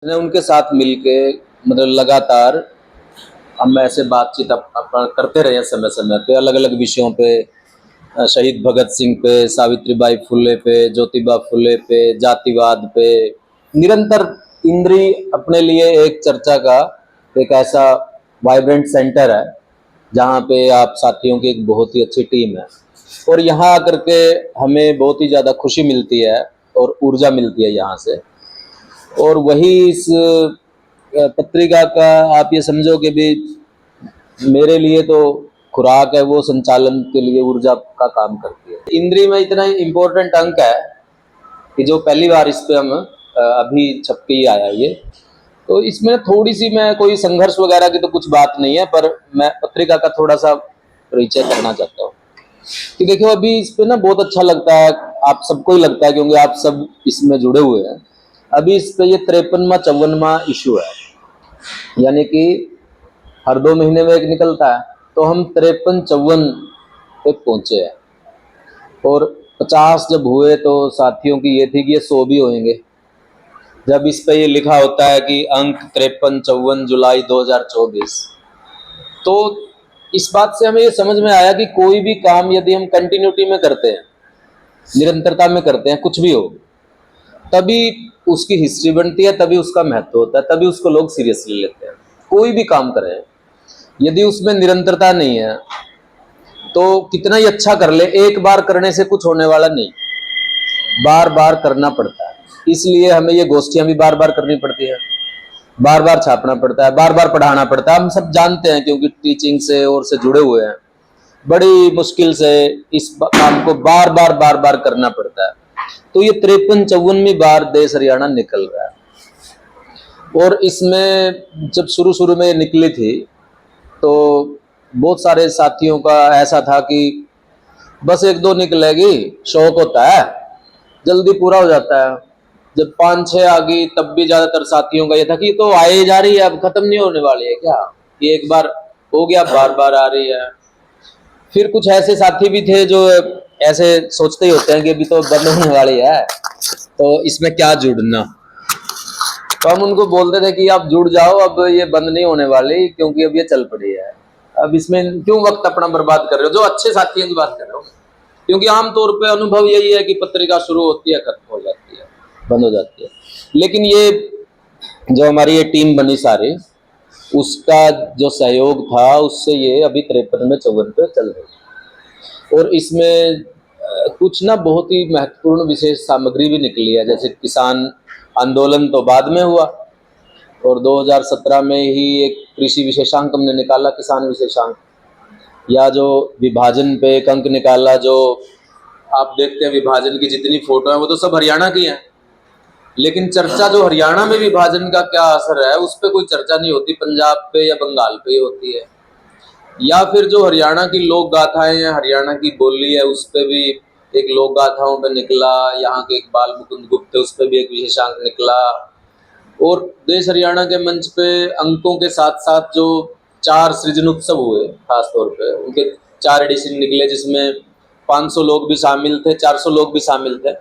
मैंने उनके साथ मिलके मतलब लगातार हम ऐसे बातचीत अपन करते रहे समय समय पे अलग अलग विषयों पे। शहीद भगत सिंह पे, सावित्रीबाई फुले पे, ज्योतिबा फुले पे, जातिवाद पे निरंतर इंद्री अपने लिए एक चर्चा का एक ऐसा वाइब्रेंट सेंटर है जहाँ पे आप साथियों की एक बहुत ही अच्छी टीम है और यहाँ आकर के हमें बहुत ही ज़्यादा खुशी मिलती है और ऊर्जा मिलती है यहाँ से। और वही इस पत्रिका का आप ये समझो कि भी मेरे लिए तो खुराक है, वो संचालन के लिए ऊर्जा का काम करती है। इंद्री में इतना इम्पोर्टेंट अंक है कि जो पहली बार इस पे हम अभी छप के ही आया ये, तो इसमें थोड़ी सी मैं कोई संघर्ष वगैरह की तो कुछ बात नहीं है, पर मैं पत्रिका का थोड़ा सा परिचय करना चाहता हूँ कि देखो अभी इस पे ना बहुत अच्छा लगता है, आप सबको ही लगता है क्योंकि आप सब इसमें जुड़े हुए हैं। अभी इस पे ये 53वां 54वां इशू है, यानी कि हर 2 महीने में एक निकलता है, तो हम 53 54 पे पहुंचे हैं और 50 जब हुए तो साथियों की ये थी कि ये 100 भी होंगे। जब इस पे ये लिखा होता है कि अंक 53 54 जुलाई 2024, तो इस बात से हमें ये समझ में आया कि कोई भी काम यदि हम कंटिन्यूटी में करते हैं, निरंतरता में करते हैं, कुछ भी हो, तभी उसकी हिस्ट्री बनती है, तभी उसका महत्व होता है, तभी उसको लोग सीरियसली लेते हैं। कोई भी काम करें यदि उसमें निरंतरता नहीं है तो कितना ही अच्छा कर ले, एक बार करने से कुछ होने वाला नहीं, बार बार करना पड़ता है। इसलिए हमें ये गोष्ठियां भी बार बार करनी पड़ती है, बार बार छापना पड़ता है, बार बार पढ़ाना पड़ता है। हम सब जानते हैं क्योंकि टीचिंग से और से जुड़े हुए हैं, बड़ी मुश्किल से इस काम को बार बार करना पड़ता है। तो ये 53 54वीं बार देश हरियाणा निकल रहा है और इसमें जब शुरू शुरू में निकली थी तो बहुत सारे साथियों का ऐसा था कि बस एक दो निकलेगी, शौक होता है, जल्दी पूरा हो जाता है। जब 5 6 आ गई तब भी ज्यादातर साथियों का ये था कि ये तो आए जा रही है, अब खत्म नहीं होने वाली है क्या, ये एक बार हो गया बार बार आ रही है। फिर कुछ ऐसे साथी भी थे जो ऐसे सोचते ही होते हैं कि अभी तो बंद होने वाली है तो इसमें क्या जुड़ना। तो हम उनको बोलते थे कि आप जुड़ जाओ, अब ये बंद नहीं होने वाली क्योंकि अब ये चल पड़ी है, अब इसमें क्यों वक्त अपना बर्बाद कर रहे हो। जो अच्छे साथियों की बात कर रहे हो, क्योंकि आमतौर पे अनुभव यही है कि पत्रिका शुरू होती है, खत्म हो जाती है, बंद हो जाती है। लेकिन ये जो हमारी ये टीम बनी सारी, उसका जो सहयोग था उससे ये अभी 53 में 54 पे चल रही है। और इसमें कुछ ना बहुत ही महत्वपूर्ण विशेष सामग्री भी निकली है, जैसे किसान आंदोलन तो बाद में हुआ और 2017 में ही एक कृषि विशेषांक हमने निकाला, किसान विशेषांक, या जो विभाजन पे एक अंक निकाला। जो आप देखते हैं विभाजन की जितनी फोटो है वो तो सब हरियाणा की हैं, लेकिन चर्चा जो हरियाणा में विभाजन का क्या असर है उस पर कोई चर्चा नहीं होती, पंजाब पे या बंगाल पे ही होती है। या फिर जो हरियाणा की लोक गाथाएं या हरियाणा की बोली है उस पे भी एक लोक गाथाओं पे निकला, यहाँ के एक बाल मुकुंद गुप्त है उस पे भी एक विशेषांक निकला। और देश हरियाणा के मंच पे अंकों के साथ साथ जो 4 सृजन उत्सव हुए, खासतौर पे उनके 4 एडिशन निकले, जिसमें 500 लोग भी शामिल थे, 400 लोग भी शामिल थे।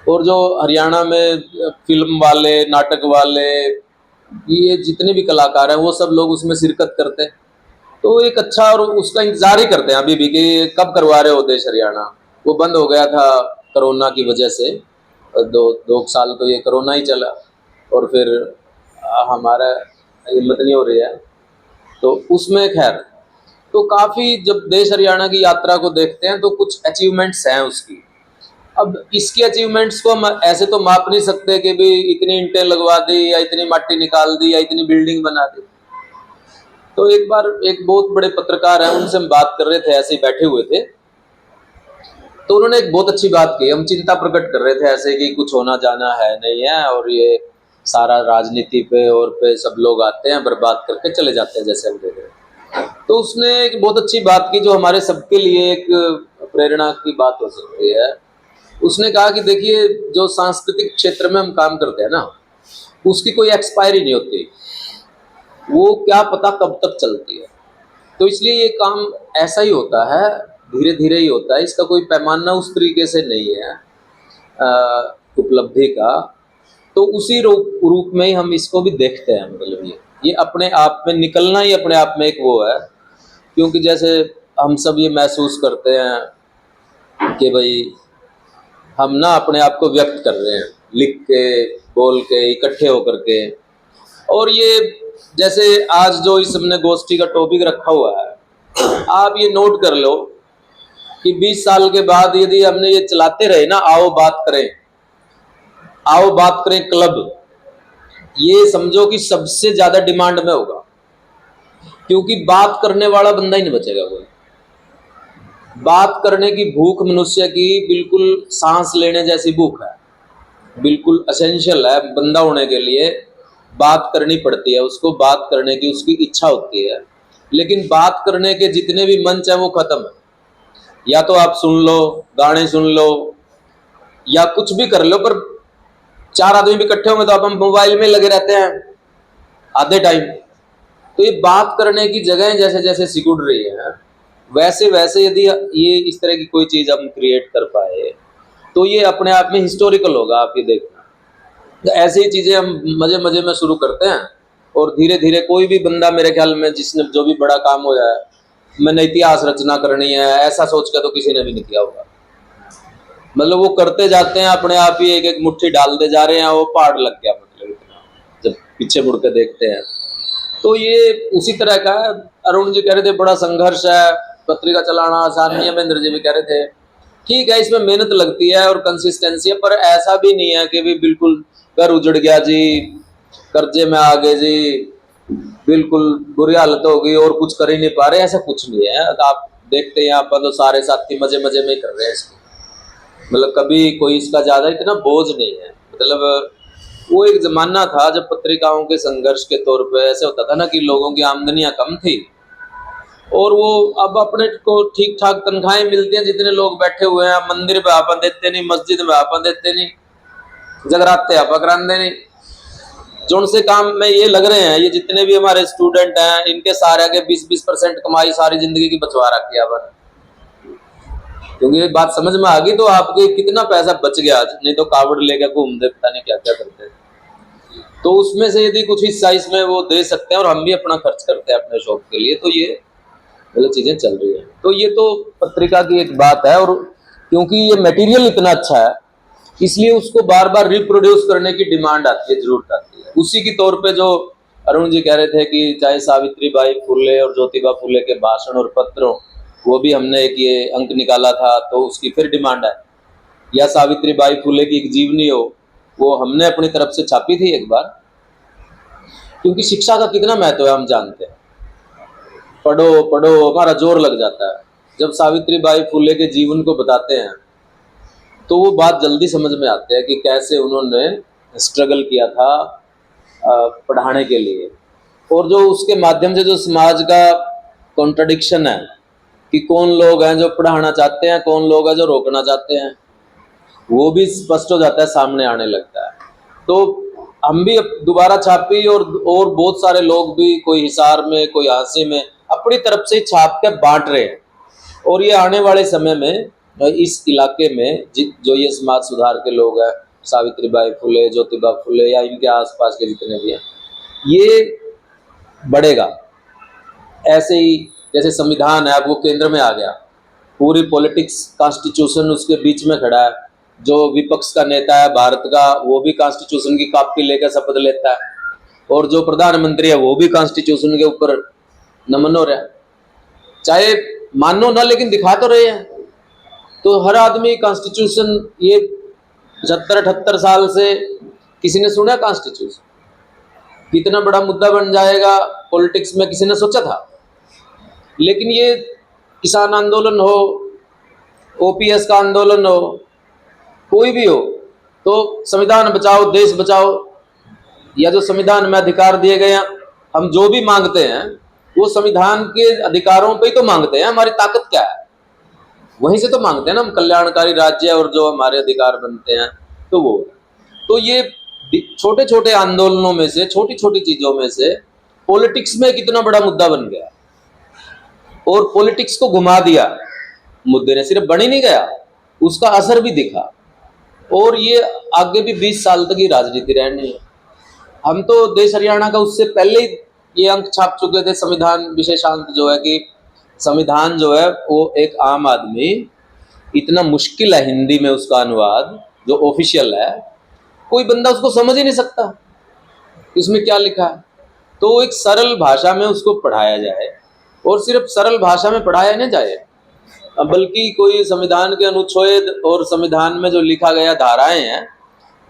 और जो हरियाणा में फिल्म वाले, नाटक वाले, ये जितने भी कलाकार हैं वो सब लोग उसमें शिरकत करते हैं। तो एक अच्छा, और उसका इंतजार ही करते हैं अभी भी कि कब करवा रहे हो देश हरियाणा। वो बंद हो गया था कोरोना की वजह से, दो साल तो ये कोरोना ही चला और फिर हमारा हिम्मत नहीं हो रही है, तो उसमें खैर तो काफ़ी जब देश हरियाणा की यात्रा को देखते हैं तो कुछ अचीवमेंट्स हैं उसकी। अब इसकी अचीवमेंट्स को हम ऐसे तो माप नहीं सकते कि भी इतनी ईंटें लगवा दी या इतनी माटी निकाल दी या इतनी बिल्डिंग बना दी। तो एक बार एक बहुत बड़े पत्रकार हैं, उनसे हम बात कर रहे थे, ऐसे ही बैठे हुए थे, तो उन्होंने एक बहुत अच्छी बात की। हम चिंता प्रकट कर रहे थे ऐसे कि कुछ होना जाना है नहीं है और ये सारा राजनीति पे और पे सब लोग आते हैं, बर्बाद करके चले जाते हैं जैसे हम देख रहे हैं। तो उसने एक बहुत अच्छी बात की जो हमारे सबके लिए एक प्रेरणा की बात हो सकती है। उसने कहा कि देखिए, जो सांस्कृतिक क्षेत्र में हम काम करते हैं ना, उसकी कोई एक्सपायरी नहीं होती, वो क्या पता कब तक चलती है। तो इसलिए ये काम ऐसा ही होता है, धीरे धीरे ही होता है, इसका कोई पैमाना उस तरीके से नहीं है उपलब्धि का। तो उसी रूप में ही हम इसको भी देखते हैं। मतलब ये अपने आप में निकलना ही अपने आप में एक वो है, क्योंकि जैसे हम सब ये महसूस करते हैं कि भाई हम ना अपने आप को व्यक्त कर रहे हैं, लिख के, बोल के, इकट्ठे होकर के। और ये जैसे आज जो इस हमने गोष्ठी का टॉपिक रखा हुआ है, आप ये नोट कर लो कि 20 साल के बाद यदि हमने ये चलाते रहे ना, आओ बात करें, आओ बात करें क्लब, ये समझो कि सबसे ज्यादा डिमांड में होगा, क्योंकि बात करने वाला बंदा ही नहीं बचेगा कोई। बात करने की भूख मनुष्य की बिल्कुल सांस लेने जैसी भूख है, बिल्कुल एसेंशियल है। बंदा होने के लिए बात करनी पड़ती है, उसको बात करने की उसकी इच्छा होती है। लेकिन बात करने के जितने भी मंच हैं वो खत्म है। या तो आप सुन लो, गाने सुन लो, या कुछ भी कर लो, पर 4 आदमी भी इकट्ठे होंगे तो आप हम मोबाइल में लगे रहते हैं आधे टाइम। तो ये बात करने की जगह जैसे जैसे सिकुड़ रही है, वैसे वैसे यदि ये इस तरह की कोई चीज हम क्रिएट कर पाए तो ये अपने आप में हिस्टोरिकल होगा। आप ये देखना, तो ऐसी ही चीजें हम मजे मजे में शुरू करते हैं, और धीरे धीरे कोई भी बंदा, मेरे ख्याल में जिसने जो भी बड़ा काम हो जाए, मैंने इतिहास रचना करनी है, ऐसा सोच के तो किसी ने भी नहीं किया होगा। मतलब वो करते जाते हैं अपने आप ही, एक एक मुट्ठी डालते जा रहे हैं, वो पहाड़ लग गया। मतलब इतना जब पीछे मुड़ के देखते हैं तो ये उसी तरह का है। अरुण जी कह रहे थे बड़ा संघर्ष है, पत्रिका चलाना आसान नहीं है। महेंद्र जी भी कह रहे थे ठीक है, इसमें मेहनत लगती है और कंसिस्टेंसी है, पर ऐसा भी नहीं है कि भी बिल्कुल घर उजड़ गया जी, कर्जे में आ गए जी, बिल्कुल बुरी हालत हो गई और कुछ कर ही नहीं पा रहे, ऐसा कुछ नहीं है। आप देखते हैं यहाँ पर तो सारे साथी मजे मजे में ही कर रहे हैं इसको। मतलब कभी कोई इसका ज्यादा इतना बोझ नहीं है। मतलब वो एक जमाना था जब पत्रिकाओं के संघर्ष के तौर पे ऐसे होता था ना कि लोगों की आमदनियां कम थी, और वो अब अपने को ठीक ठाक तनख्वाहें मिलती हैं, जितने लोग बैठे हुए हैं, मंदिर पे आपा देते नहीं, मस्जिद में आपा देते नहीं, जगराते आपा कराते नहीं। जो उनसे काम में ये लग रहे हैं, ये जितने भी हमारे स्टूडेंट हैं, इनके सारे के 20% कमाई सारी जिंदगी की बचवा रखी है अपन। क्योंकि ये बात समझ में आ गई तो आपके कितना पैसा बच गया आज, नहीं तो कावड़ लेकर घूमते पता नहीं क्या क्या करते। तो उसमें से यदि कुछ हिस्सा इसमें वो दे सकते हैं, और हम भी अपना खर्च करते हैं अपने शौक के लिए, तो ये गलत चीजें चल रही है। तो ये तो पत्रिका की एक बात है, और क्योंकि ये मटेरियल इतना अच्छा है इसलिए उसको बार बार रिप्रोड्यूस करने की डिमांड आती है, जरूरत आती है। उसी के तौर पे जो अरुण जी कह रहे थे कि चाहे सावित्री बाई फुले और ज्योतिबा फुले के भाषण और पत्रों, वो भी हमने एक ये अंक निकाला था, तो उसकी फिर डिमांड है। या सावित्री बाई फुले की एक जीवनी हो, वो हमने अपनी तरफ से छापी थी एक बार, क्योंकि शिक्षा का कितना महत्व है हम जानते हैं। पढ़ो पढ़ो हमारा जोर लग जाता है। जब सावित्री बाई फुले के जीवन को बताते हैं तो वो बात जल्दी समझ में आती है कि कैसे उन्होंने स्ट्रगल किया था पढ़ाने के लिए, और जो उसके माध्यम से जो समाज का कॉन्ट्रडिक्शन है कि कौन लोग हैं जो पढ़ाना चाहते हैं, कौन लोग हैं जो रोकना चाहते हैं, वो भी स्पष्ट हो जाता है, सामने आने लगता है। तो हम भी दोबारा छापी, और बहुत सारे लोग भी, कोई हिसार में, कोई हांसी में, अपनी तरफ से छाप के बांट रहे हैं। और ये आने वाले समय में इस इलाके में जो ये समाज सुधार के लोग हैं, सावित्री बाई फुले, ज्योतिबा फुले, या इनके आसपास के जितने भी हैं, ये बढ़ेगा। ऐसे ही जैसे संविधान है, अब वो केंद्र में आ गया, पूरी पॉलिटिक्स, कॉन्स्टिट्यूशन उसके बीच में खड़ा है। जो विपक्ष का नेता है भारत का, वो भी कॉन्स्टिट्यूशन की कॉपी लेकर शपथ लेता है, और जो प्रधानमंत्री है वो भी कॉन्स्टिट्यूशन के ऊपर नमन हो रहा है। चाहे मानो ना, लेकिन दिखा तो रहे हैं। तो हर आदमी कॉन्स्टिट्यूशन, ये 75-78 साल से किसी ने सुना कॉन्स्टिट्यूशन कितना बड़ा मुद्दा बन जाएगा पॉलिटिक्स में, किसी ने सोचा था? लेकिन ये किसान आंदोलन हो, ओपीएस का आंदोलन हो, कोई भी हो, तो संविधान बचाओ देश बचाओ, या जो संविधान में अधिकार दिए गए हैं, हम जो भी मांगते हैं वो संविधान के अधिकारों पे ही तो मांगते हैं। हमारी ताकत क्या है, वहीं से तो मांगते हैं ना हम, कल्याणकारी राज्य और जो हमारे अधिकार बनते हैं, तो वो। तो ये छोटे छोटे आंदोलनों में से, छोटी छोटी चीजों में से पॉलिटिक्स में कितना बड़ा मुद्दा बन गया, और पॉलिटिक्स को घुमा दिया मुद्दे ने। सिर्फ बन ही नहीं गया, उसका असर भी दिखा। और ये आगे भी 20 साल तक ही राजनीति रहनी है। हम तो देश हरियाणा का उससे पहले ही ये अंक छाप चुके थे, संविधान विशेषांक जो है कि संविधान जो है वो एक आम आदमी, इतना मुश्किल है हिंदी में उसका अनुवाद जो ऑफिशियल है, कोई बंदा उसको समझ ही नहीं सकता इसमें क्या लिखा है। तो एक सरल भाषा में उसको पढ़ाया जाए, और सिर्फ सरल भाषा में पढ़ाया नहीं जाए, बल्कि कोई संविधान के अनुच्छेद और संविधान में जो लिखा गया धाराएं हैं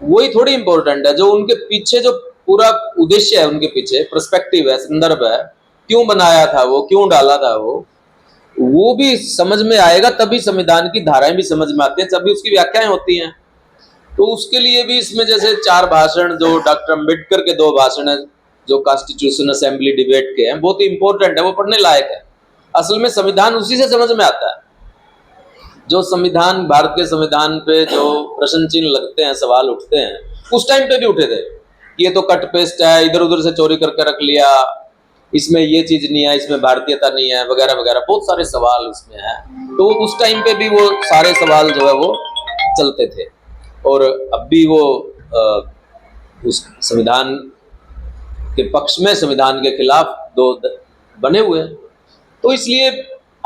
वही थोड़ी इंपॉर्टेंट है, जो उनके पीछे जो पूरा उद्देश्य है, उनके पीछे पर्सपेक्टिव है, संदर्भ है, क्यों बनाया था वो, क्यों डाला था वो भी समझ में आएगा। तभी संविधान की धाराएं भी समझ में आती हैं, तभी उसकी व्याख्याएं होती हैं। तो उसके लिए भी इसमें जैसे 4 भाषण जो डॉक्टर अम्बेडकर के 2 भाषण है जो कॉन्स्टिट्यूशन असेंबली डिबेट के हैं, बहुत ही इंपॉर्टेंट है, वो पढ़ने लायक है। असल में संविधान उसी से समझ में आता है। जो संविधान, भारत के संविधान पे जो प्रश्न चिन्ह लगते हैं, सवाल उठते हैं, उस टाइम पे भी उठे थे। ये तो कट पेस्ट है, इधर उधर से चोरी करके रख लिया, इसमें ये चीज नहीं है, इसमें भारतीयता नहीं है, वगैरह वगैरह, बहुत सारे सवाल उसमें हैं। तो उस टाइम पे भी वो सारे सवाल जो है वो चलते थे, और अब भी वो उस संविधान के पक्ष में, संविधान के खिलाफ 2 बने हुए हैं। तो इसलिए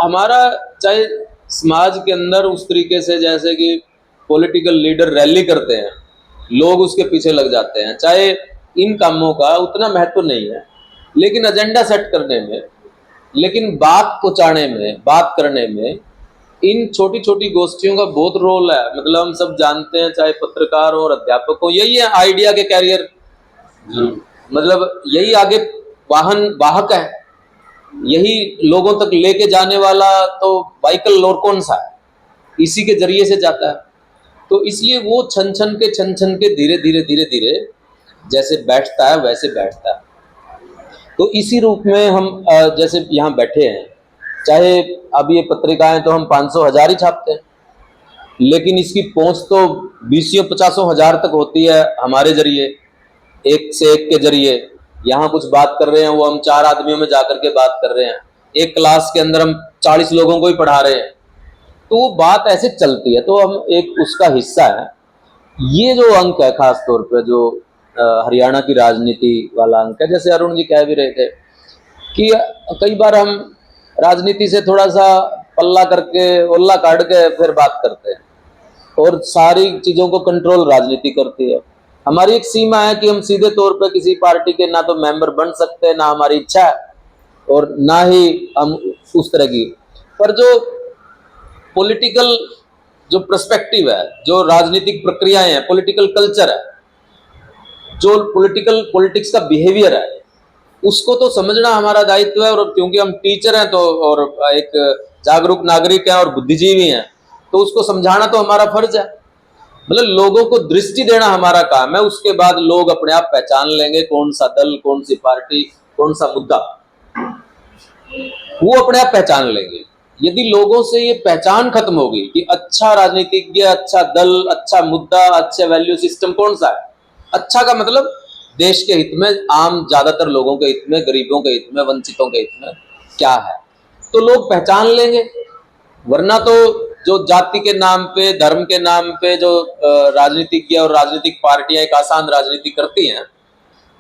हमारा, चाहे समाज के अंदर उस तरीके से जैसे कि पॉलिटिकल लीडर रैली करते हैं, लोग उसके पीछे लग जाते हैं, चाहे इन कामों का उतना महत्व नहीं है, लेकिन एजेंडा सेट करने में, लेकिन बात पहुंचाने में, बात करने में इन छोटी छोटी गोष्ठियों का बहुत रोल है। मतलब हम सब जानते हैं, चाहे पत्रकार और अध्यापक हो, यही है आइडिया के कैरियर, मतलब यही आगे वाहक है, यही लोगों तक लेके जाने वाला तो व्हीकल और कौन सा है, इसी के जरिए से जाता है। तो इसलिए वो छन छन के धीरे धीरे धीरे धीरे जैसे बैठता है वैसे बैठता है। तो इसी रूप में हम जैसे यहाँ बैठे हैं, चाहे अब ये पत्रिकाएं तो हम 500,000 ही छापते हैं, लेकिन इसकी पहुंच तो 20-50 हजार तक होती है हमारे जरिए, एक से एक के जरिए। यहाँ कुछ बात कर रहे हैं वो हम 4 आदमियों में जाकर के बात कर रहे हैं, एक क्लास के अंदर हम 40 लोगों को ही पढ़ा रहे हैं, तो वो बात ऐसे चलती है। तो हम एक उसका हिस्सा है। ये जो अंक है खास तौर पे जो हरियाणा की राजनीति वाला अंक है, जैसे अरुण जी कह भी रहे थे कि कई बार हम राजनीति से थोड़ा सा पल्ला करके, ओल्ला काट के फिर बात करते हैं, और सारी चीजों को कंट्रोल राजनीति करती है। हमारी एक सीमा है कि हम सीधे तौर पे किसी पार्टी के ना तो मेंबर बन सकते हैं, ना हमारी इच्छा है, और ना ही हम उस तरह की। पर जो पॉलिटिकल जो पर्सपेक्टिव है, जो राजनीतिक प्रक्रियाएं हैं, पॉलिटिकल कल्चर है, जो पॉलिटिक्स का बिहेवियर है, उसको तो समझना हमारा दायित्व है। और क्योंकि हम टीचर हैं तो, और एक जागरूक नागरिक हैं और बुद्धिजीवी हैं, तो उसको समझाना तो हमारा फर्ज है। मतलब लोगों को दृष्टि देना हमारा काम है, उसके बाद लोग अपने आप पहचान लेंगे कौन सा दल, कौन सी पार्टी, कौन सा मुद्दा, वो अपने आप पहचान लेंगे। यदि लोगों से ये पहचान खत्म होगी कि अच्छा राजनीतिज्ञ, अच्छा दल, अच्छा मुद्दा, अच्छा वैल्यू सिस्टम कौन सा है, अच्छा का मतलब देश के हित में, आम ज्यादातर लोगों के हित में, गरीबों के हित में, वंचितों के हित में क्या है, तो लोग पहचान लेंगे। वरना तो जो जाति के नाम पे, धर्म के नाम पे जो राजनीतिज्ञ और राजनीतिक पार्टियां एक आसान राजनीति करती हैं,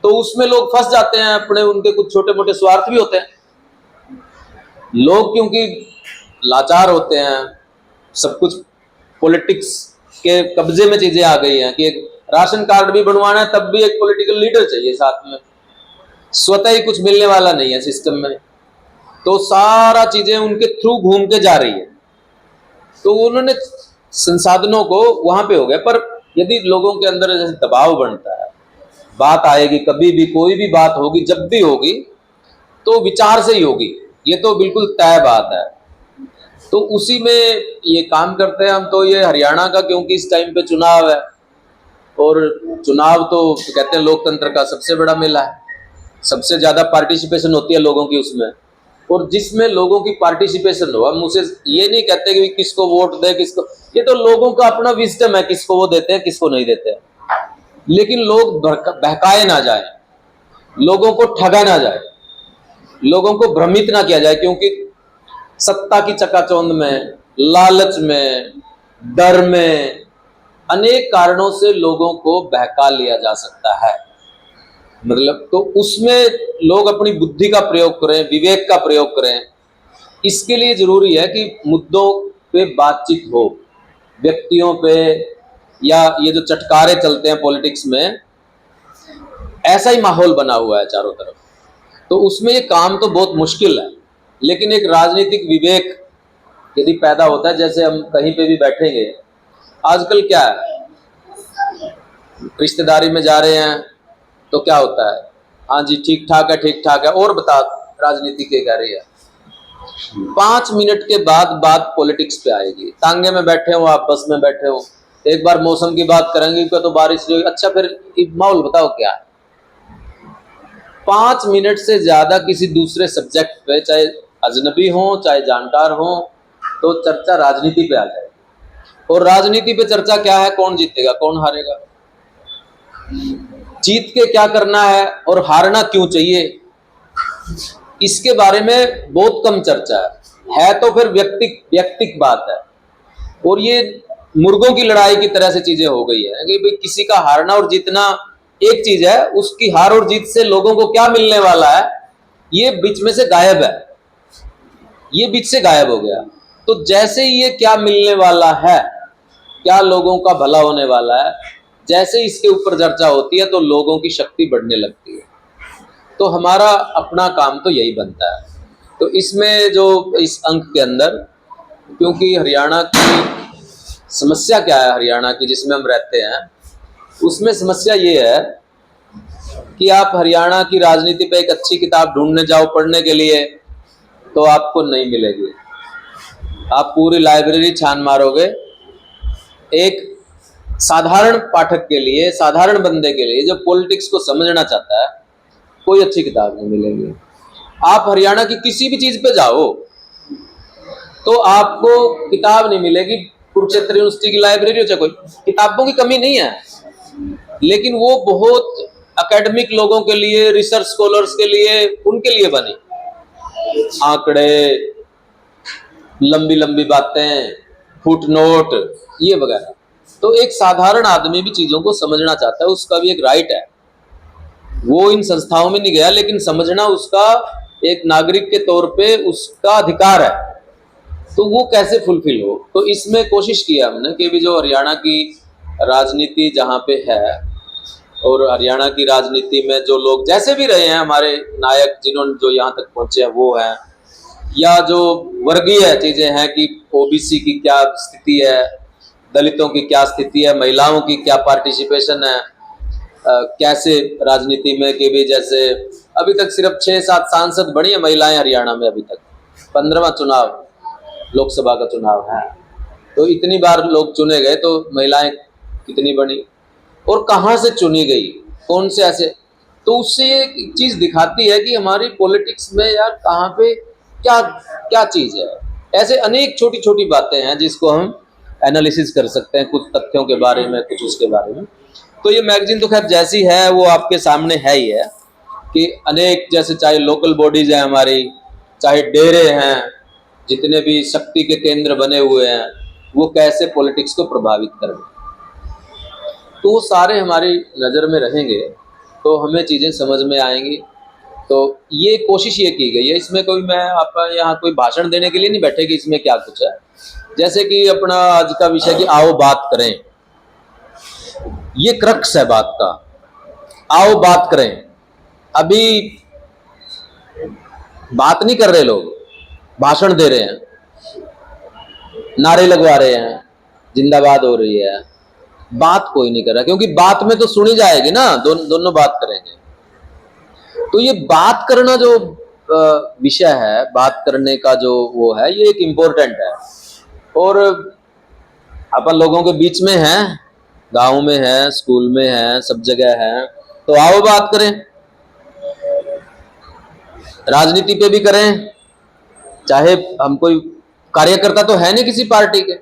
तो उसमें लोग फंस जाते हैं अपने, उनके कुछ छोटे मोटे स्वार्थ भी होते हैं। लोग क्योंकि लाचार होते हैं, सब कुछ पॉलिटिक्स के कब्जे में चीजें आ गई हैं कि एक राशन कार्ड भी बनवाना है तब भी एक पॉलिटिकल लीडर चाहिए साथ में, स्वतः ही कुछ मिलने वाला नहीं है सिस्टम में। तो सारा चीजें उनके थ्रू घूम के जा रही है, तो उन्होंने संसाधनों को वहां पे हो गया। पर यदि लोगों के अंदर जैसे दबाव बनता है, बात आएगी, कभी भी कोई भी बात होगी, जब भी होगी तो विचार से ही होगी, ये तो बिल्कुल तय बात है। तो उसी में ये काम करते हैं हम। तो ये हरियाणा का, क्योंकि इस टाइम पे चुनाव है, और चुनाव तो कहते हैं लोकतंत्र का सबसे बड़ा मेला है, सबसे ज्यादा पार्टिसिपेशन होती है लोगों की उसमें। और जिसमें लोगों की पार्टिसिपेशन हो, हम उसे ये नहीं कहते कि किसको वोट दे, किसको, ये तो लोगों का अपना विजडम है, किसको वो देते हैं, किसको नहीं देते हैं। लेकिन लोग बहकाए ना जाए, लोगों को ठगा ना जाए, लोगों को भ्रमित ना किया जाए, क्योंकि सत्ता की चकाचौंध में, लालच में, डर में अनेक कारणों से लोगों को बहका लिया जा सकता है। मतलब तो उसमें लोग अपनी बुद्धि का प्रयोग करें, विवेक का प्रयोग करें। इसके लिए जरूरी है कि मुद्दों पे बातचीत हो, व्यक्तियों पे, या ये जो चटकारे चलते हैं पॉलिटिक्स में, ऐसा ही माहौल बना हुआ है चारों तरफ। तो उसमें ये काम तो बहुत मुश्किल है, लेकिन एक राजनीतिक विवेक यदि पैदा होता है, जैसे हम कहीं पे भी बैठेंगे, आजकल क्या है, रिश्तेदारी में जा रहे हैं तो क्या होता है, हाँ जी ठीक ठाक है, ठीक ठाक है, और बता राजनीति के कह रही है। 5 मिनट के बाद बात पॉलिटिक्स पे आएगी। तांगे में बैठे हो आप, बस में बैठे हो, एक बार मौसम की बात करेंगे तो बारिश जो, अच्छा फिर माहौल बताओ क्या है। 5 मिनट से ज्यादा किसी दूसरे सब्जेक्ट पे, चाहे अजनबी हो चाहे जानकार हो, तो चर्चा राजनीति पे आ जाएगी। और राजनीति पे चर्चा क्या है, कौन जीतेगा कौन हारेगा, जीत के क्या करना है और हारना क्यों चाहिए, इसके बारे में बहुत कम चर्चा है तो फिर व्यक्तिक बात है। और ये मुर्गों की लड़ाई की तरह से चीजें हो गई है कि भाई किसी का हारना और जीतना एक चीज है, उसकी हार और जीत से लोगों को क्या मिलने वाला है, ये बीच में से गायब है, ये बीच से गायब हो गया। तो जैसे ही ये क्या मिलने वाला है, क्या लोगों का भला होने वाला है, जैसे इसके ऊपर चर्चा होती है तो लोगों की शक्ति बढ़ने लगती है। तो हमारा अपना काम तो यही बनता है। तो इसमें जो इस अंक के अंदर, क्योंकि हरियाणा की समस्या क्या है, हरियाणा की जिसमें हम रहते हैं, उसमें समस्या ये है कि आप हरियाणा की राजनीति पे एक अच्छी किताब ढूंढने जाओ पढ़ने के लिए तो आपको नहीं मिलेगी। आप पूरी लाइब्रेरी छान मारोगे, एक साधारण पाठक के लिए, साधारण बंदे के लिए जो पॉलिटिक्स को समझना चाहता है, कोई अच्छी किताब नहीं मिलेगी। आप हरियाणा की किसी भी चीज पे जाओ तो आपको किताब नहीं मिलेगी। कुरुक्षेत्र यूनिवर्सिटी की लाइब्रेरी हो चाहे कोई, किताबों की कमी नहीं है, लेकिन वो बहुत एकेडमिक लोगों के लिए, रिसर्च स्कॉलर्स के लिए, उनके लिए बनी। आंकड़े, लंबी लंबी बातें, फुटनोट, ये वगैरह। तो एक साधारण आदमी भी चीजों को समझना चाहता है, उसका भी एक राइट है। वो इन संस्थाओं में नहीं गया, लेकिन समझना उसका एक नागरिक के तौर पे उसका अधिकार है। तो वो कैसे फुलफिल हो, तो इसमें कोशिश की हमने कि भी जो हरियाणा की राजनीति जहाँ पे है, और हरियाणा की राजनीति में जो लोग जैसे भी रहे हैं, हमारे नायक जिन्होंने जो यहाँ तक पहुंचे हैं वो हैं, या जो वर्गीय चीजें हैं कि ओबीसी की क्या स्थिति है, दलितों की क्या स्थिति है, महिलाओं की क्या पार्टिसिपेशन है, कैसे राजनीति में कि भी जैसे अभी तक सिर्फ 6-7 सांसद बनी है महिलाएं हरियाणा में, अभी तक 15वां चुनाव लोकसभा का चुनाव है, तो इतनी बार लोग चुने गए तो महिलाएं कितनी बनी और कहाँ से चुनी गई, कौन से ऐसे। तो उससे ये चीज दिखाती है कि हमारी पॉलिटिक्स में यार कहाँ पे क्या क्या चीज है। ऐसे अनेक छोटी छोटी बातें हैं जिसको हम एनालिसिस कर सकते हैं, कुछ तथ्यों के बारे में, कुछ उसके बारे में। तो ये मैगजीन तो खैर जैसी है वो आपके सामने है ही है कि अनेक, जैसे चाहे लोकल बॉडीज हैं हमारी, चाहे डेरे हैं, जितने भी शक्ति के केंद्र बने हुए हैं, वो कैसे पॉलिटिक्स को प्रभावित करें, तो वो सारे हमारी नज़र में रहेंगे तो हमें चीज़ें समझ में आएंगी। तो ये कोशिश ये की गई है। इसमें कोई, मैं आप यहाँ कोई भाषण देने के लिए नहीं बैठे कि इसमें क्या कुछ है। जैसे कि अपना आज का विषय कि आओ बात करें, ये क्रक्स है बात का, आओ बात करें। अभी बात नहीं कर रहे लोग, भाषण दे रहे हैं, नारे लगवा रहे हैं, जिंदाबाद हो रही है, बात कोई नहीं कर रहा, क्योंकि बात में तो सुनी जाएगी ना, दोनों बात करेंगे। तो ये बात करना जो विषय है, बात करने का जो वो है, ये एक इम्पोर्टेंट है। और अपन लोगों के बीच में है, गांव में है, स्कूल में है, सब जगह है, तो आओ बात करें। राजनीति पे भी करें, चाहे हम कोई कार्यकर्ता तो है नहीं किसी पार्टी के,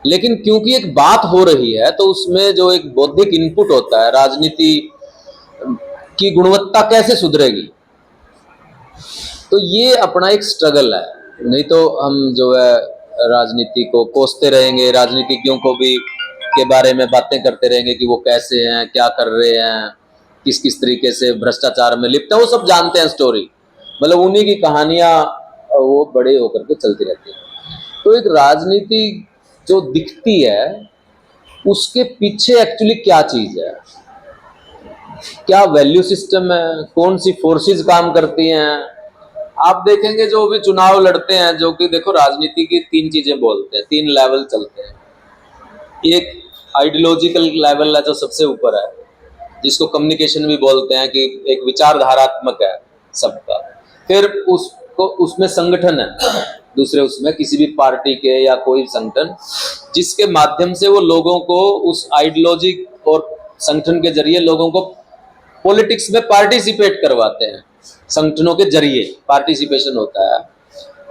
लेकिन क्योंकि एक बात हो रही है तो उसमें जो एक बौद्धिक इनपुट होता है, राजनीति की गुणवत्ता कैसे सुधरेगी, तो ये अपना एक स्ट्रगल है। नहीं तो हम जो है राजनीति को कोसते रहेंगे, राजनीतिज्ञों को भी के बारे में बातें करते रहेंगे कि वो कैसे हैं, क्या कर रहे हैं, किस किस तरीके से भ्रष्टाचार में लिप्त है, वो सब जानते हैं स्टोरी। मतलब उन्हीं की कहानियां वो बड़े होकर के चलती रहती है। तो एक राजनीति जो दिखती है उसके पीछे एक्चुअली क्या चीज है, क्या वैल्यू सिस्टम है, कौन सी फोर्सेस काम करती हैं। आप देखेंगे जो भी चुनाव लड़ते हैं, जो कि देखो राजनीति की तीन चीजें बोलते हैं, तीन लेवल चलते हैं। एक आइडियोलॉजिकल लेवल है जो सबसे ऊपर है, जिसको कम्युनिकेशन भी बोलते हैं, कि एक विचारधारात्मक है सबका। फिर उसको उसमें संगठन है दूसरे, उसमें किसी भी पार्टी के या कोई संगठन, जिसके माध्यम से वो लोगों को उस आइडियोलॉजी और संगठन के जरिए लोगों को पॉलिटिक्स में पार्टिसिपेट करवाते हैं। संगठनों के जरिए पार्टिसिपेशन होता है।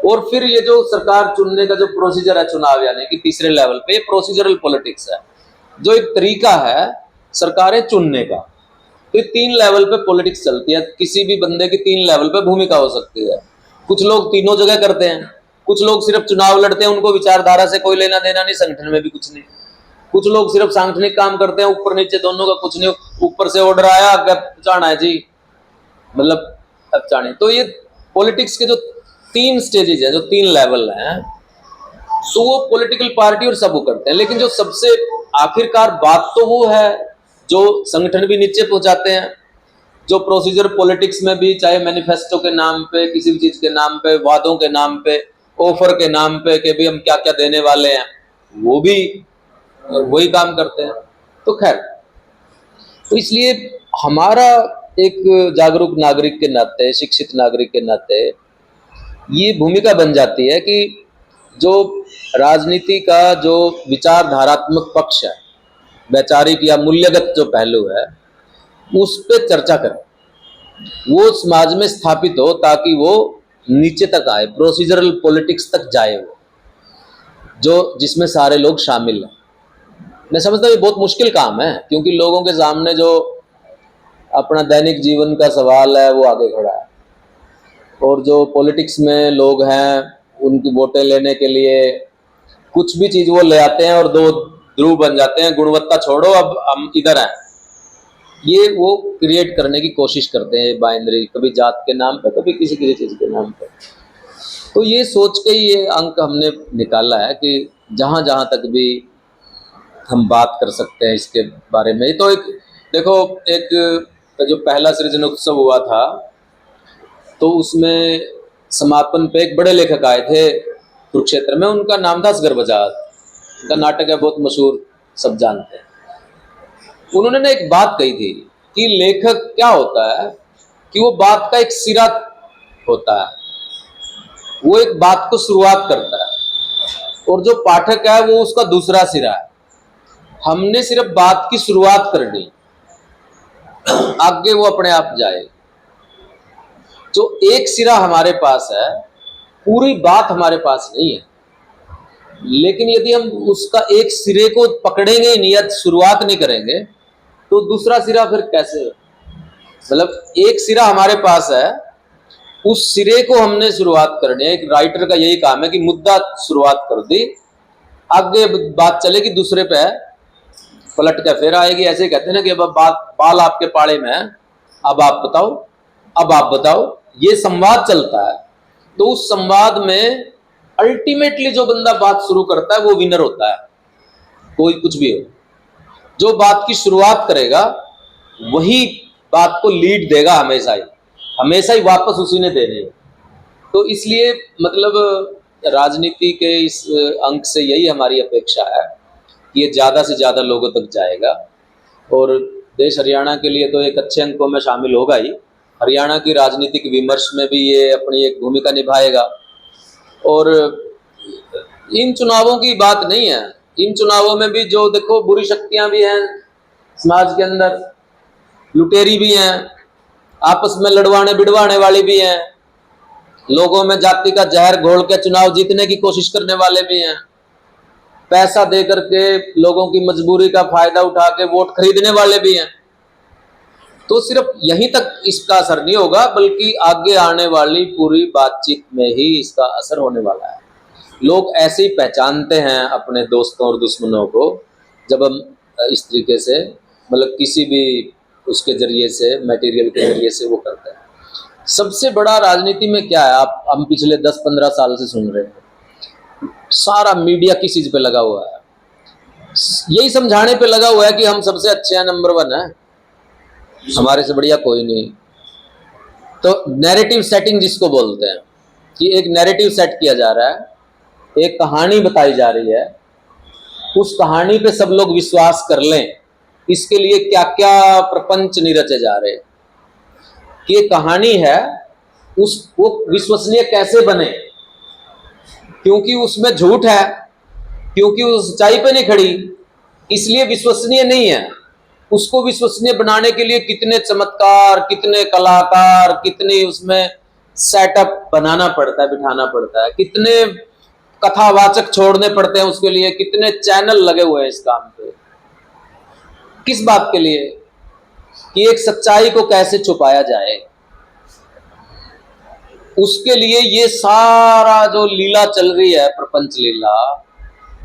और फिर ये जो सरकार चुनने का जो प्रोसीजर है चुनाव, यानी कि तीसरे लेवल पे, ये प्रोसीजरल पॉलिटिक्स है, जो एक तरीका है सरकारें चुनने का। तो ये तीन लेवल पे पॉलिटिक्स चलती है। किसी भी बंदे की तीन लेवल पे भूमिका हो सकती है। कुछ लोग तीनों जगह करते हैं, कुछ लोग सिर्फ चुनाव लड़ते हैं, उनको विचारधारा से कोई लेना देना नहीं, संगठन में भी कुछ नहीं। कुछ लोग सिर्फ सांगठनिक काम करते हैं, ऊपर नीचे दोनों का कुछ नहीं, ऊपर से ऑर्डर आया आगे पहुंचाना है जी, मतलब पहुंचाने। तो ये पॉलिटिक्स के जो तीन स्टेजेस हैं, जो तीन लेवल हैं, तो वो पॉलिटिकल पार्टी और सब वो करते हैं। लेकिन जो सबसे आखिरकार बात तो वो है जो संगठन भी नीचे पहुंचाते हैं, जो प्रोसीजर पॉलिटिक्स में भी, चाहे मैनिफेस्टो के नाम पे, किसी भी चीज के नाम पे, वादों के नाम पे, ऑफर के नाम पे कि भी हम क्या क्या देने वाले हैं, वो भी वही काम करते हैं। तो खैर, तो इसलिए हमारा एक जागरूक नागरिक के नाते, शिक्षित नागरिक के नाते ये भूमिका बन जाती है कि जो राजनीति का जो विचारधारात्मक पक्ष है, वैचारिक या मूल्यगत जो पहलू है, उस पर चर्चा करें, वो समाज में स्थापित हो, ताकि वो नीचे तक आए, प्रोसीजरल पॉलिटिक्स तक जाए, वो जो जिसमें सारे लोग शामिल हैं। मैं समझता हूँ ये बहुत मुश्किल काम है, क्योंकि लोगों के सामने जो अपना दैनिक जीवन का सवाल है वो आगे खड़ा है, और जो पॉलिटिक्स में लोग हैं उनकी वोटें लेने के लिए कुछ भी चीज वो ले आते हैं और दो ध्रुव बन जाते हैं, गुणवत्ता छोड़ो अब हम इधर हैं, ये वो क्रिएट करने की कोशिश करते हैं बाइनरी, कभी जात के नाम पे, कभी किसी किसी चीज के नाम पे। तो ये सोच के ये अंक हमने निकाला है कि जहां जहां तक भी हम बात कर सकते हैं इसके बारे में। तो एक देखो, एक जो पहला सृजन उत्सव हुआ था, तो उसमें समापन पे एक बड़े लेखक आए थे कुरुक्षेत्र में, उनका नाम था असगर बजाज। उनका नाटक है बहुत मशहूर, सब जानते हैं। उन्होंने ना एक बात कही थी कि लेखक क्या होता है कि वो बात का एक सिरा होता है, वो एक बात को शुरुआत करता है, और जो पाठक है वो उसका दूसरा सिरा है। हमने सिर्फ बात की शुरुआत करनी, आगे वो अपने आप जाए। जो एक सिरा हमारे पास है, पूरी बात हमारे पास नहीं है, लेकिन यदि हम उसका एक सिरे को पकड़ेंगे नहीं या शुरुआत नहीं करेंगे, तो दूसरा सिरा फिर कैसे? मतलब एक सिरा हमारे पास है, उस सिरे को हमने शुरुआत करनी है। एक राइटर का यही काम है कि मुद्दा शुरुआत कर दी, आगे बात चलेगी दूसरे पे पलट के फिर आएगी। ऐसे कहते हैं ना कि अब बात बाल आपके पाड़े में है, अब आप बताओ, अब आप बताओ, ये संवाद चलता है। तो उस संवाद में अल्टीमेटली जो बंदा बात शुरू करता है वो विनर होता है, कोई कुछ भी हो। जो बात की शुरुआत करेगा वही बात को लीड देगा, हमेशा ही वापस उसी ने देने। तो इसलिए मतलब राजनीति के इस अंक से यही हमारी अपेक्षा है कि ये ज़्यादा से ज़्यादा लोगों तक जाएगा, और देश हरियाणा के लिए तो एक अच्छे अंकों में शामिल होगा ही। हरियाणा की राजनीतिक विमर्श में भी ये अपनी एक भूमिका निभाएगा। और इन चुनावों की बात नहीं है, इन चुनावों में भी जो देखो बुरी शक्तियां भी हैं समाज के अंदर, लुटेरी भी हैं, आपस में लड़वाने बिड़वाने वाली भी हैं, लोगों में जाति का जहर घोल के चुनाव जीतने की कोशिश करने वाले भी हैं, पैसा दे करके लोगों की मजबूरी का फायदा उठा के वोट खरीदने वाले भी हैं। तो सिर्फ यहीं तक इसका असर नहीं होगा, बल्कि आगे आने वाली पूरी बातचीत में ही इसका असर होने वाला है। लोग ऐसे ही पहचानते हैं अपने दोस्तों और दुश्मनों को, जब हम इस तरीके से मतलब किसी भी उसके जरिए से, मटेरियल के जरिए से वो करते हैं। सबसे बड़ा राजनीति में क्या है, आप हम पिछले 10-15 साल से सुन रहे हैं, सारा मीडिया किस चीज पे लगा हुआ है, यही समझाने पे लगा हुआ है कि हम सबसे अच्छे हैं, नंबर 1 है, हमारे से बढ़िया कोई नहीं। तो नैरेटिव सेटिंग जिसको बोलते हैं, कि एक नैरेटिव सेट किया जा रहा है, एक कहानी बताई जा रही है, उस कहानी पे सब लोग विश्वास कर लें, इसके लिए क्या क्या प्रपंच नहीं रचे जा रहे कि ये कहानी है वो विश्वसनीय कैसे बने, क्योंकि उसमें झूठ है, क्योंकि वो सच्चाई पे नहीं खड़ी, इसलिए विश्वसनीय नहीं है। उसको विश्वसनीय बनाने के लिए कितने चमत्कार, कितने कलाकार, कितने उसमें सेटअप बनाना पड़ता है, बिठाना पड़ता है, कितने कथावाचक छोड़ने पड़ते हैं उसके लिए, कितने चैनल लगे हुए हैं इस काम पे। किस बात के लिए? कि एक सच्चाई को कैसे छुपाया जाए, उसके लिए ये सारा जो लीला चल रही है, प्रपंच लीला,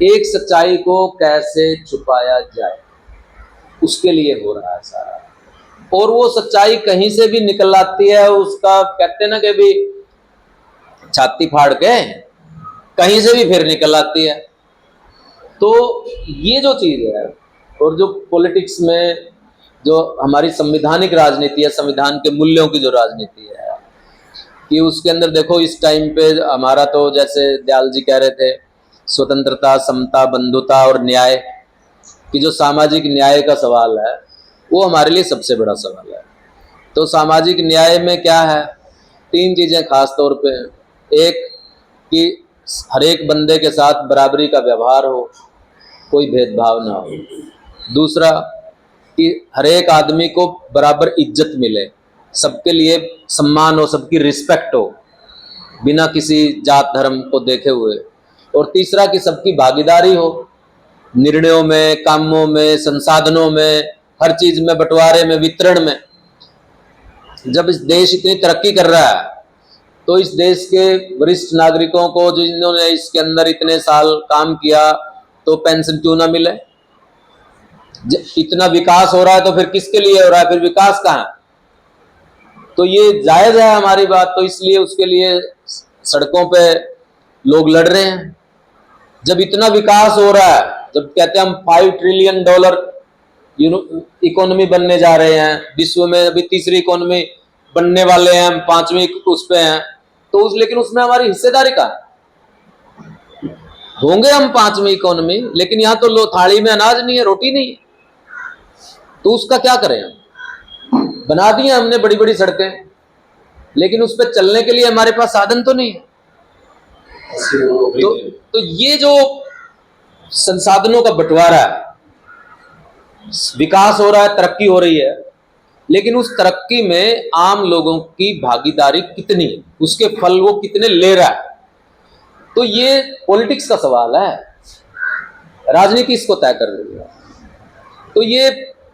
एक सच्चाई को कैसे छुपाया जाए, उसके लिए हो रहा है सारा। और वो सच्चाई कहीं से भी निकल आती है, उसका कहते हैं ना कि भी छाती फाड़ के कहीं से भी फिर निकल आती है। तो ये जो चीज है, और जो पॉलिटिक्स में जो हमारी संवैधानिक राजनीति है, संविधान के मूल्यों की जो राजनीति है, कि उसके अंदर देखो इस टाइम पे हमारा तो जैसे दयाल जी कह रहे थे, स्वतंत्रता, समता, बंधुता और न्याय, कि जो सामाजिक न्याय का सवाल है वो हमारे लिए सबसे बड़ा सवाल है। तो सामाजिक न्याय में क्या है, 3 चीजें खास तौर पे। एक कि हर एक बंदे के साथ बराबरी का व्यवहार हो, कोई भेदभाव ना हो। दूसरा कि हर एक आदमी को बराबर इज्जत मिले, सबके लिए सम्मान हो, सबकी रिस्पेक्ट हो, बिना किसी जात धर्म को देखे हुए। और तीसरा कि सबकी भागीदारी हो, निर्णयों में, कामों में, संसाधनों में, हर चीज में, बंटवारे में, वितरण में। जब इस देश इतनी तरक्की कर रहा है तो इस देश के वरिष्ठ नागरिकों को, जिन्होंने इसके अंदर इतने साल काम किया, तो पेंशन क्यों ना मिले? इतना विकास हो रहा है तो फिर किसके लिए हो रहा है, फिर विकास कहाँ है? तो ये जायज है हमारी बात, तो इसलिए उसके लिए सड़कों पे लोग लड़ रहे हैं। जब इतना विकास हो रहा है, जब कहते हैं हम $5 ट्रिलियन इकोनॉमी बनने जा रहे हैं, विश्व में अभी तीसरी इकोनॉमी बनने वाले हैं, हम 5वीं उस पे हैं, तो लेकिन उसमें हमारी हिस्सेदारी का होंगे हम 5वीं इकोनॉमी, लेकिन यहाँ तो लो थाली में अनाज नहीं है, रोटी नहीं है, तो उसका क्या करें हम? बना दिए हमने बड़ी बड़ी सड़कें, लेकिन उस पर चलने के लिए हमारे पास साधन तो नहीं है। तो ये जो संसाधनों का बंटवारा है, विकास हो रहा है, तरक्की हो रही है, लेकिन उस तरक्की में आम लोगों की भागीदारी कितनी, उसके फल वो कितने ले रहा है, तो ये पॉलिटिक्स का सवाल है, राजनीति इसको तय कर रही है। तो ये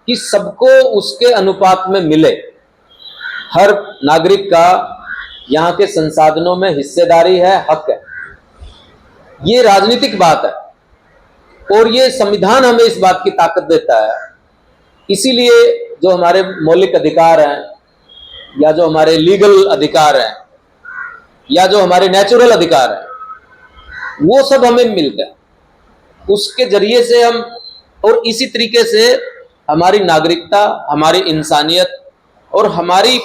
कि सबको उसके अनुपात में मिले, हर नागरिक का यहाँ के संसाधनों में हिस्सेदारी है, हक है, ये राजनीतिक बात है। और ये संविधान हमें इस बात की ताकत देता है। इसीलिए जो हमारे मौलिक अधिकार हैं, या जो हमारे लीगल अधिकार हैं, या जो हमारे नेचुरल अधिकार हैं, वो सब हमें मिलता है, उसके जरिए से हम, और इसी तरीके से हमारी नागरिकता, हमारी इंसानियत और हमारी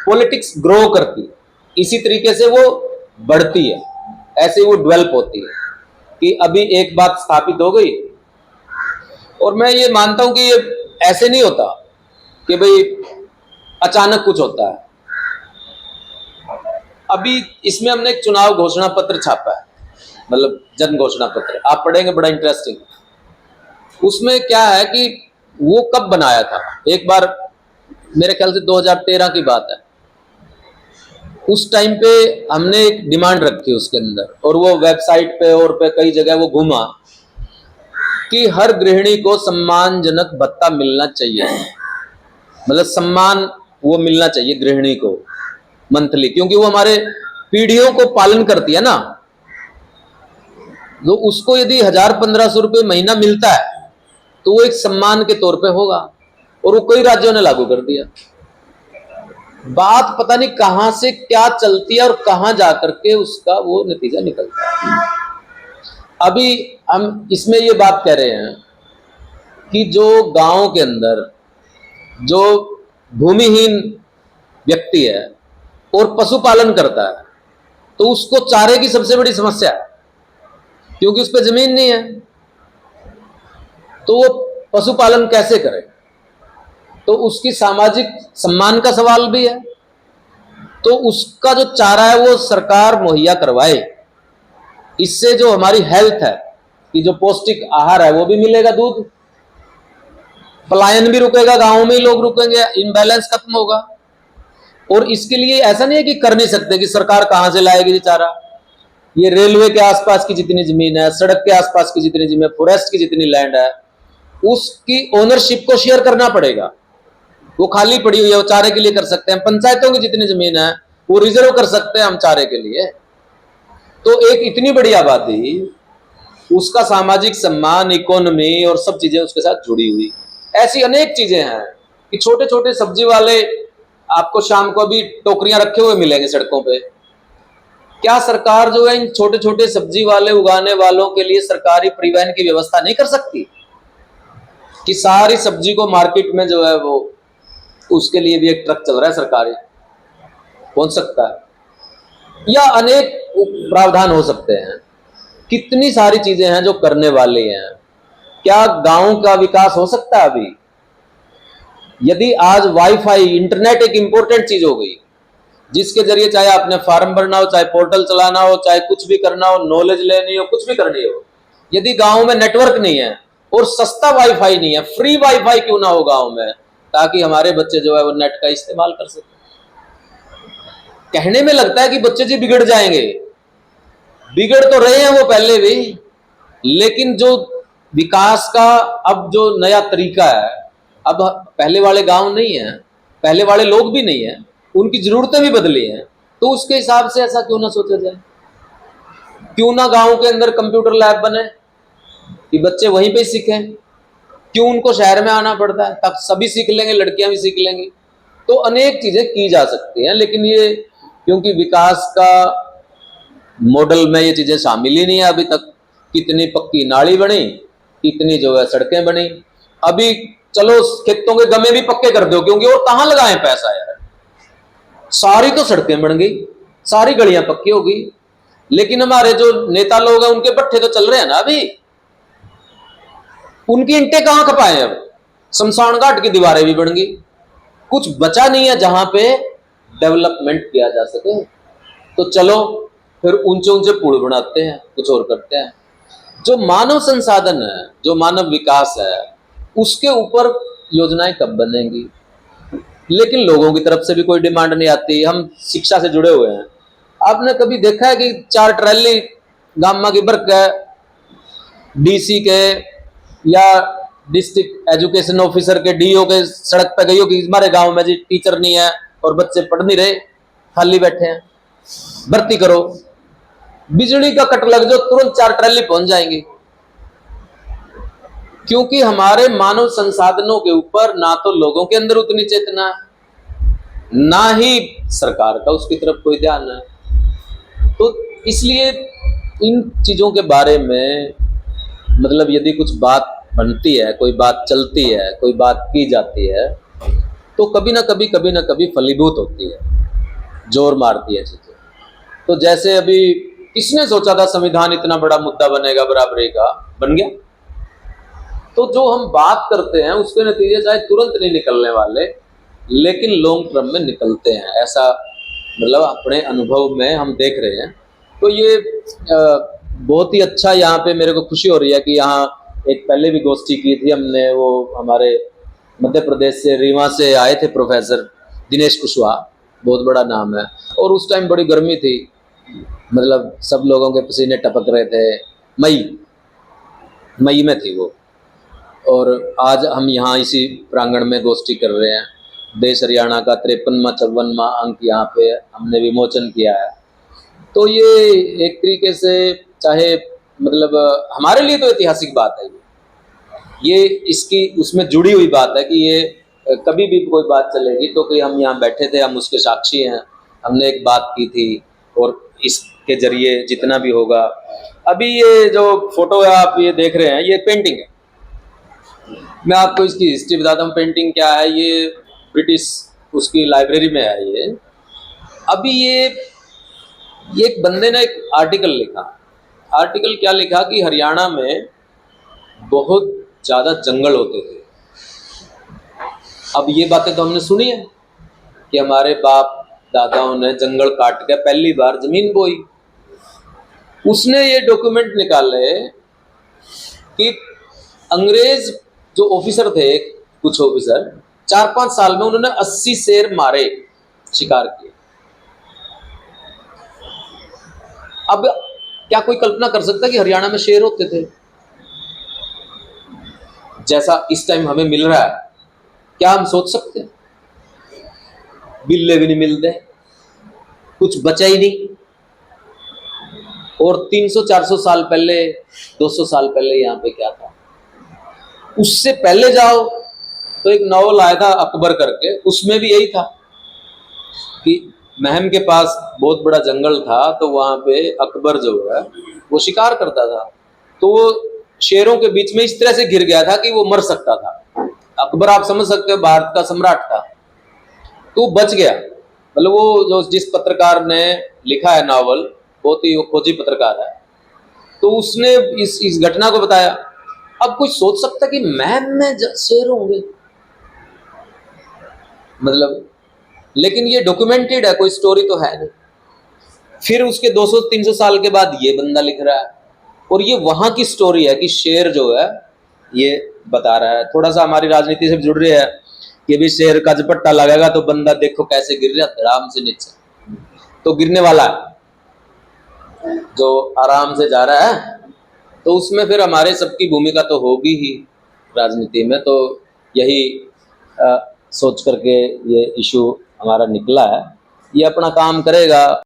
पॉलिटिक्स ग्रो करती है, इसी तरीके से वो बढ़ती है, ऐसे वो डेवलप होती है। कि अभी एक बात स्थापित हो गई, और मैं ये मानता हूं कि ये ऐसे नहीं होता कि भाई अचानक कुछ होता है। अभी इसमें हमने एक चुनाव घोषणा पत्र छापा है, मतलब जन घोषणा पत्र, आप पढ़ेंगे, बड़ा इंटरेस्टिंग। उसमें क्या है कि वो कब बनाया था, एक बार मेरे ख्याल से 2013 की बात है, उस टाइम पे हमने एक डिमांड रखी उसके अंदर, और वो वेबसाइट पे और पे कई जगह वो घूमा कि हर गृहिणी को सम्मानजनक भत्ता मिलना चाहिए, मतलब सम्मान वो मिलना चाहिए गृहिणी को मंथली, क्योंकि वो हमारे पीढ़ियों को पालन करती है ना। तो उसको यदि 1000-1500 रुपये महीना मिलता है, तो वो एक सम्मान के तौर पे होगा, और वो कई राज्यों ने लागू कर दिया। बात पता नहीं कहां से क्या चलती है और कहां जाकर के उसका वो नतीजा निकलता है। अभी हम इसमें ये बात कह रहे हैं कि जो गांव के अंदर जो भूमिहीन व्यक्ति है और पशुपालन करता है, तो उसको चारे की सबसे बड़ी समस्या है, क्योंकि उस पर जमीन नहीं है, तो वो पशुपालन कैसे करे? तो उसकी सामाजिक सम्मान का सवाल भी है। तो उसका जो चारा है वो सरकार मुहैया करवाए, इससे जो हमारी हेल्थ है कि जो पौष्टिक आहार है वो भी मिलेगा, दूध, पलायन भी रुकेगा, गांव में ही लोग रुकेंगे, इम्बैलेंस खत्म होगा। और इसके लिए ऐसा नहीं है कि कर नहीं सकते कि सरकार कहां से लाएगी ये चारा। ये रेलवे के आसपास की जितनी जमीन है, सड़क के आसपास की जितनी जमीन है, फॉरेस्ट की जितनी लैंड है, उसकी ओनरशिप को शेयर करना पड़ेगा। वो खाली पड़ी हुई है, वो चारे के लिए कर सकते हैं। पंचायतों की जितनी जमीन है वो रिजर्व कर सकते हैं हम चारे के लिए। तो एक इतनी बड़ी आबादी, उसका सामाजिक सम्मान, इकोनॉमी और सब चीजें उसके साथ जुड़ी हुई, ऐसी अनेक चीजें हैं कि छोटे छोटे सब्जी वाले आपको शाम को भी टोकरियां रखे हुए मिलेंगे सड़कों पे। क्या सरकार जो है इन छोटे छोटे सब्जी वाले उगाने वालों के लिए सरकारी परिवहन की व्यवस्था नहीं कर सकती कि सारी सब्जी को मार्केट में जो है वो उसके लिए भी एक ट्रक चल रहा है सरकारी, पहुंच सकता है? या अनेक प्रावधान हो सकते हैं। कितनी सारी चीजें हैं जो करने वाली हैं। क्या गांव का विकास हो सकता है अभी? यदि आज वाईफाई, इंटरनेट एक इंपॉर्टेंट चीज हो गई, जिसके जरिए चाहे आपने फॉर्म भरना हो, चाहे पोर्टल चलाना हो, चाहे कुछ भी करना हो, नॉलेज लेनी हो, कुछ भी करनी हो, यदि गांव में नेटवर्क नहीं है और सस्ता वाईफाई नहीं है, फ्री वाईफाई क्यों ना हो गांव में, ताकि हमारे बच्चे जो है वो नेट का इस्तेमाल कर सके। कहने में लगता है कि बच्चे जी बिगड़ जाएंगे, बिगड़ तो रहे हैं वो पहले भी, लेकिन जो विकास का अब जो नया तरीका है, अब पहले वाले गांव नहीं है, पहले वाले लोग भी नहीं है, उनकी जरूरतें भी बदली हैं। तो उसके हिसाब से ऐसा क्यों ना सोचा जाए? क्यों ना गांव के अंदर कंप्यूटर लैब बने कि बच्चे वहीं पे सीखें? क्यों उनको शहर में आना पड़ता है? तब सभी सीख लेंगे, लड़कियां भी सीख लेंगी। तो अनेक चीजें की जा सकती हैं, लेकिन ये क्योंकि विकास का मॉडल में ये चीजें शामिल ही नहीं है अभी तक। कितनी पक्की नाली बनी, कितनी जो है सड़कें बनी। अभी चलो खेतों के गमे भी पक्के कर दो, क्योंकि और कहां लगाएं पैसा यार। सारी तो सड़कें बन गई, सारी गलियां पक्की हो गई, लेकिन हमारे जो नेता लोग हैं उनके पट्टे तो चल रहे हैं ना अभी। उनकी ईंटें कहां खपाए? अब शमशान घाट की दीवारें भी बन गई, कुछ बचा नहीं है जहां पे डेवलपमेंट किया जा सके। तो चलो फिर ऊंचे ऊंचे पुल बनाते हैं, कुछ और करते हैं। जो मानव संसाधन है, जो मानव विकास है, उसके ऊपर योजनाएं कब बनेंगी? लेकिन लोगों की तरफ से भी कोई डिमांड नहीं आती। हम शिक्षा से जुड़े हुए हैं, आपने कभी देखा है कि 4 ट्रैली गामा की भर के डीसी के या डिस्ट्रिक्ट एजुकेशन ऑफिसर के, डीओ के सड़क पे गई हो कि हमारे गांव में जी टीचर नहीं है और बच्चे पढ़ नहीं रहे, खाली बैठे हैं, भर्ती करो। बिजली का कट लग जाओ तुरंत 4 ट्रैली पहुंच जाएंगी। क्योंकि हमारे मानव संसाधनों के ऊपर ना तो लोगों के अंदर उतनी चेतना है, ना ही सरकार का उसकी तरफ कोई ध्यान है। तो इसलिए इन चीजों के बारे में मतलब यदि कुछ बात बनती है, कोई बात चलती है, कोई बात की जाती है, तो कभी ना कभी फलीभूत होती है, जोर मारती है चीजें। तो जैसे अभी किसने सोचा था संविधान इतना बड़ा मुद्दा बनेगा बराबरी का? बन गया। तो जो हम बात करते हैं उसके नतीजे चाहे तुरंत नहीं निकलने वाले, लेकिन लॉन्ग टर्म में निकलते हैं, ऐसा मतलब अपने अनुभव में हम देख रहे हैं। तो ये बहुत ही अच्छा, यहाँ पे मेरे को खुशी हो रही है कि यहाँ एक पहले भी गोष्ठी की थी हमने, वो हमारे मध्य प्रदेश से रीवा से आए थे प्रोफेसर दिनेश कुशवाहा, बहुत बड़ा नाम है। और उस टाइम बड़ी गर्मी थी, मतलब सब लोगों के पसीने टपक रहे थे, मई में थी वो। और आज हम यहाँ इसी प्रांगण में गोष्ठी कर रहे हैं। देश हरियाणा का 53वां अंक यहाँ पे हमने विमोचन किया है। तो ये एक तरीके से चाहे मतलब हमारे लिए तो ऐतिहासिक बात है, ये इसकी उसमें जुड़ी हुई बात है कि ये कभी भी कोई बात चलेगी तो कि हम यहाँ बैठे थे, हम उसके साक्षी हैं, हमने एक बात की थी और इसके जरिए जितना भी होगा। अभी ये जो फोटो है आप ये देख रहे हैं, ये पेंटिंग है। मैं आपको इसकी हिस्ट्री बताता हूँ, पेंटिंग क्या है। ये ब्रिटिश उसकी लाइब्रेरी में है ये। अभी ये एक बंदे ने एक आर्टिकल लिखा। आर्टिकल क्या लिखा कि हरियाणा में बहुत ज़्यादा जंगल होते थे। अब ये बातें तो हमने सुनी है कि हमारे बाप दादाओं ने जंगल काट के पहली बार जमीन बोई। उसने ये डॉक्यूमेंट निकाले कि अंग्रेज जो ऑफिसर थे, कुछ ऑफिसर 4-5 साल में उन्होंने 80 शेर मारे, शिकार किए। अब क्या कोई कल्पना कर सकता है कि हरियाणा में शेर होते थे जैसा इस टाइम हमें मिल रहा है? क्या हम सोच सकते हैं? बिल्ले भी नहीं मिलते, कुछ बचा ही नहीं। और 300-400 साल पहले, 200 साल पहले यहाँ पे क्या था? उससे पहले जाओ तो एक नॉवल आया था अकबर करके, उसमें भी यही था कि महम के पास बहुत बड़ा जंगल था, तो वहां पे अकबर जो है वो शिकार करता था, तो वो शेरों के बीच में इस तरह से घिर गया था कि वो मर सकता था। अकबर आप समझ सकते हो भारत का सम्राट था, तो बच गया। मतलब वो जो जिस पत्रकार ने लिखा है नॉवल, बहुत ही खोजी पत्रकार है, तो उसने इस घटना को बताया। अब कोई सोच सकता कि महम में शेर होंगे? मतलब, लेकिन ये डॉक्यूमेंटेड है, कोई स्टोरी तो है नहीं। फिर उसके 200-300 साल के बाद ये बंदा लिख रहा है, और ये वहां की स्टोरी है कि शेर जो है ये बता रहा है। थोड़ा सा हमारी राजनीति से जुड़ रही है कि भी शेर का झपट्टा लगेगा तो बंदा देखो कैसे गिर रहा है आराम से नीचे, तो गिरने वाला है जो आराम से जा रहा है। तो उसमें फिर हमारे सबकी भूमिका तो होगी ही राजनीति में। तो यही सोच करके ये इशू हमारा निकला है। ये अपना काम करेगा।